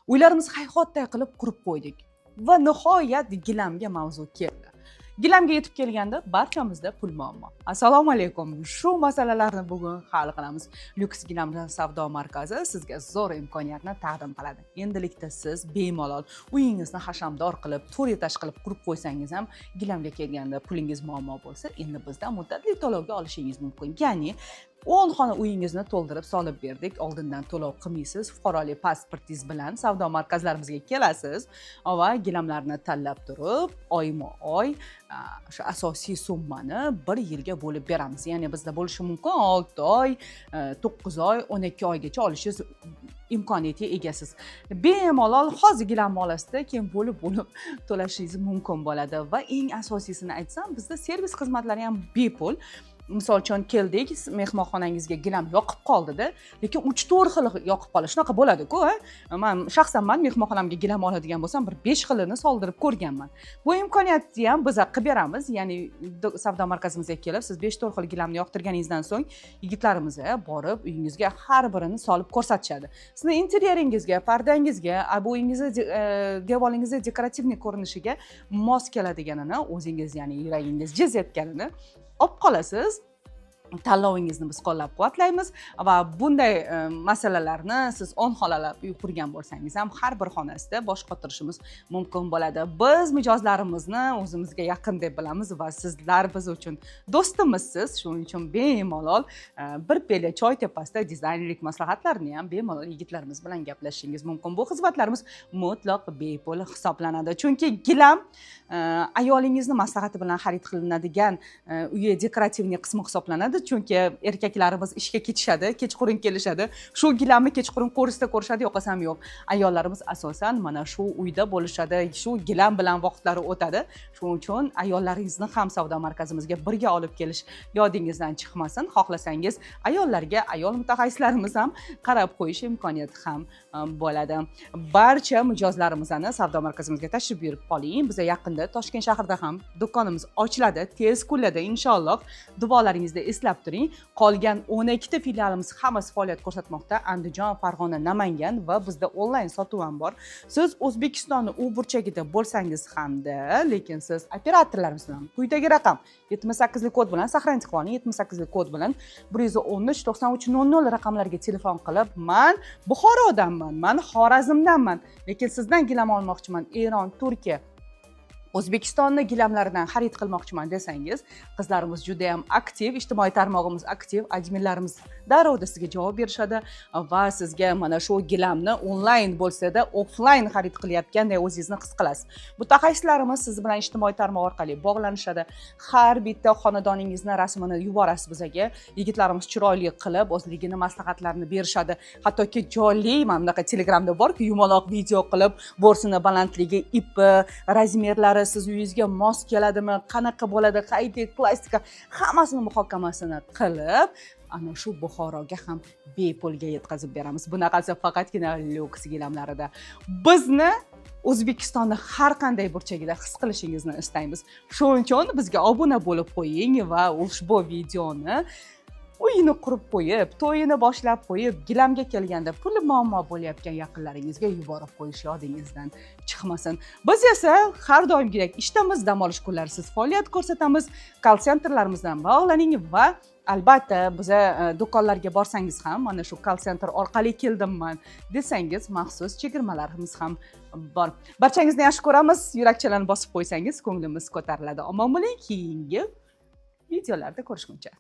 Uylarimizni hayhotday qilib qurib qo'ydik va nihoyat gilamga mavzu keldi. Gilamga yetib kelganda barchamizda pul muammo. Assalomu alaykum. Shu masalalarni bugun hal qilamiz. Lyuks gilam savdo markazi sizga zo'r imkoniyatni taqdim qiladi. Endilikda siz bemalol uyingizni hashamdor qilib, to'rt etaj qilib qurib qo'ysangiz ham gilamga kelganda pulingiz muammo bo'lsa, endi bizdan muddatli to'lovga olishingiz mumkin. Ya'ni 10 xona uyingizni to'ldirib solib berdik. Oldindan to'lov qilmaysiz. Fuqarolik pasportingiz bilan savdo markazlarimizga kelasiz va gilamlarni tanlab turib, oyma-oy o'sha asosiy summani 1 yilga bo'lib beramiz. Ya'ni bizda bo'lishi mumkin 6 oy, 9 oy, 12 oygacha olishingiz imkoniyatiga egasiz. Bemalol hozir gilamni olasizda, keyin bo'lib to'lashingiz mumkin bo'ladi va eng asosiysini aytsam, bizda servis xizmatlari ham bepul. Misol uchun keldik, mehmonxonangizga gilam yoqib qoldi-da, lekin 3-4 xil yoqib qolish. Shunaqa bo'ladi-ku, Men shaxsan mehmonxonamga gilam oladigan bo'lsam, bir 5 xilini soldirib ko'rganman. Bu imkoniyatni ham biz qilib beramiz. Ya'ni savdo markazimizga kelib, siz 5-4 xil gilamni yoqtirganingizdan so'ng yigitlarimiz borib uyingizga har birini solib ko'rsatishadi. Sizni interyeringizga, pardangizga, bu uyingizni devoringizni dekorativniy ko'rinishiga mos keladiganini, o'zingiz ya'ni yuragingiz jiz etganini olib qolasiz. Tanlovingizni biz qo'llab-quvvatlaymiz va bunday masalalarni siz 10 xonalab uy qurgan bo'lsangiz ham har bir xonasida bosh qotirishimiz mumkin bo'ladi. Biz mijozlarimizni o'zimizga yaqin deb bilamiz va sizlar biz uchun do'stimizsiz. Shuning uchun bemalol bir piyola choy tepasida dizaynerlik maslahatlarini ham bemalol yigitlarimiz bilan gaplashishingiz mumkin. Bu xizmatlarimiz mutlaq bepul hisoblanadi. Chunki gilam ayolingizni maslahati bilan xarid qilinadigan uyi dekorativniy qismi hisoblanadi. Chunki erkaklarimiz ishga ketishadi, kechqurun kelishadi. Shu gilamni kechqurun ko'rishadi, yoqasam yo'q. Ayollarimiz asosan mana shu uyda bo'lishadi, shu gilam bilan vaqtlari o'tadi. Shuning uchun ayollaringizni ham savdo markazimizga birga olib kelish yodingizdan chiqmasin. Xohlasangiz ayollarga ayol mutaxassislarimiz ham qarab qo'yish imkoniyati ham bo'ladi. Barcha mijozlarimizni savdo markazimizga tashrif buyurib qoling. Biz yaqinda Toshkent shahrida ham do'konimiz ochiladi. Tez kunlarda inshaalloh duolaringizda eslab turing. Qolgan 12 ta filialimiz hammasi faoliyat ko'rsatmoqda. Andijon, Farg'ona, Namangan va bizda onlayn sotuv ham bor. Siz O'zbekistonning u burchagida bo'lsangiz hamda, lekin siz operatorlarimiz bilan quyidagi raqam 78 lik kod bilan saqlanib qoling. 78 lik kod bilan 113 93 00 raqamlarga telefon qilib, "Men Buxorodanman, men Xorazmdanman, lekin sizdan gilam olmoqchiman. Eron, Turkiya, O'zbekistonning gilamlaridan xarid qilmoqchiman" desangiz, qizlarimiz juda ham aktiv, ijtimoiy tarmog'imiz aktiv, adminlarimiz darrov sizga javob berishadi va sizga mana shu gilamni onlayn bo'lsa-da, offlayn xarid qilayotganday o'zingizni his qilasiz. Mutaxassislarimiz siz bilan ijtimoiy tarmoq orqali bog'lanishadi. Har bitta xonadoningizni rasmini yuborasiz bizga. Yigitlarimiz chiroyli qilib, o'zligini maslahatlarini berishadi. Hattoki jonli, mana bunaqa Telegramda bor-ku, yumaloq video qilib, bo'rsini balandligi, ipi, razmerlari siz uyingizga mos keladimi, qanaqa bo'ladi, qaysi plastika, hammasini muhokamasini qilib, ana shu Buxoroga ham bepulga yetkazib beramiz. Bunaqasi faqatgina Lyuks gilamlarida. Bizni O'zbekistonni har qanday burchagida his qilishingizni istaymiz. Shuning uchun bizga obuna bo'lib qo'ying va ushbu videoni uyini qurib qo'yib, to'yini boshlab qo'yib, gilamga kelganda puli muammo bo'layotgan yaqinlaringizga yuborib qo'yish yodingizdan chiqmasin. Biz esa har doimgidek ishdamiz, dam olish kunlarisiz faoliyat ko'rsatamiz. Call centerlarimizdan bog'laning va albatta biza do'konlarga borsangiz ham mana shu call center orqali keldimman desangiz, maxsus chegirmalarimiz ham bor. Barchangizni yaxshi ko'ramiz. Yurakchalarni bosib qo'ysangiz, ko'nglimiz ko'tariladi. Omon bo'ling, keyingi videolarda ko'rishguncha.